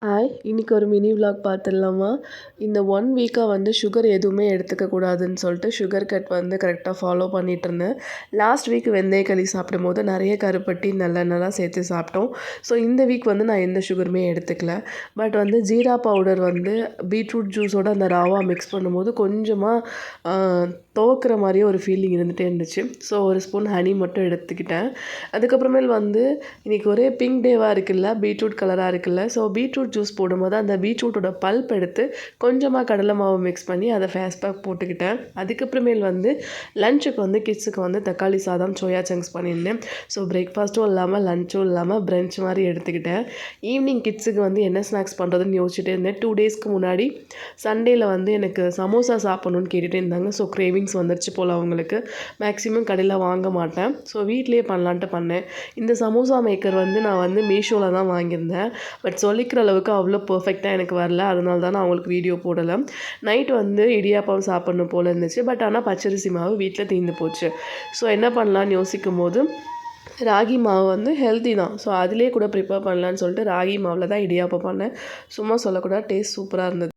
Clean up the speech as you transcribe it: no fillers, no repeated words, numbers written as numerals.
Hi! இன்னைக்கு ஒரு mini vlog பார்த்துடலாமா? இந்த 1 வீக்கா வந்து சுகர் எதுவுமே எடுத்துக்க கூடாதுன்னு சொல்லிட்டு சுகர் கட் வந்து கரெக்ட்டா ஃபாலோ பண்ணிட்டுருந்தேன். லாஸ்ட் வீக் வெந்தய களி சாப்பிடும்போது நெறைய கருப்பட்டி, நல்லெண்ணெய்லாம் சேர்த்து சாப்பிட்டோம். ஸோ இந்த வீக் வந்து நான் எந்த சுகருமே எடுத்துக்கல. பட் வந்து ஜீரா பவுடர் வந்து பீட்ரூட் ஜூஸோட அந்த ராவா மிக்ஸ் பண்ணும்போது கொஞ்சமா அ துவக்கிற மாரியே ஒரு ஃபீலிங் இருந்துட்டே இருந்துச்சு. ஸோ ஒரு ஸ்பூன் ஹனி மட்டும் எடுத்துக்கிட்டேன். அதுக்கப்புறமேல் வந்து இன்னைக்கு ஒரே பிங்க் டேவா இருக்குல்ல, பீட்ரூட் கலரா இருக்குல்ல. ஸோ பீட்ரூட் ஜூஸ் போடும்போது அந்த பீட்ரூட்டோட பல்ப் எடுத்து கொஞ்சமாக கடலை மாவு மிக்ஸ் பண்ணி அதை ஃபேஸ் பேக் போட்டுக்கிட்டேன். அதுக்கப்புறமேல் வந்து லஞ்சுக்கு வந்து கிட்ஸுக்கு வந்து தக்காளி சாதம், சோயா சங்க்ஸ் பண்ணியிருந்தேன். ஸோ பிரேக்ஃபாஸ்ட்டும் இல்லாமல் லஞ்சும் இல்லாமல் பிரஞ்ச் மாதிரி எடுத்துக்கிட்டேன். ஈவினிங் கிட்ஸுக்கு வந்து என்ன ஸ்நாக்ஸ் பண்ணுறதுன்னு யோசிச்சுட்டே இருந்தேன். 2 டேஸ்க்கு முன்னாடி சண்டேல வந்து எனக்கு சமோசா சாப்பிட்ணுன்னு கேட்டுகிட்டே இருந்தாங்க. ஸோ கிரேவிங்ஸ் வந்துருச்சு போல் அவங்களுக்கு. மேக்ஸிமம் கடையில் வாங்க மாட்டேன். ஸோ வீட்லேயே பண்ணலான்ட்டு பண்ணேன். இந்த சமோசா மேக்கர் வந்து நான் வந்து மீஷோவில் தான் வாங்கியிருந்தேன். பட் சொல்லிக்கிற அளவுக்கு அவ்வளோ பெர்ஃபெக்ட்டாக எனக்கு வரல. அதனால தான் நான் உங்களுக்கு வீடியோ போடலை. நைட் வந்து இடியாப்பம் சாப்பிட்ணும் போல் இருந்துச்சு. பட் ஆனால் பச்சரிசி மாவு வீட்டில் தீர்ந்து போச்சு. ஸோ என்ன பண்ணலான்னு யோசிக்கும்போது ராகி மாவு வந்து ஹெல்த்தி தான். ஸோ அதிலே கூட ப்ரிப்பேர் பண்ணலான்னு சொல்லிட்டு ராகி மாவில் தான் இடியாப்பம் பண்ணேன். சும்மா சொல்லக்கூடாது, டேஸ்ட் சூப்பராக இருந்தது.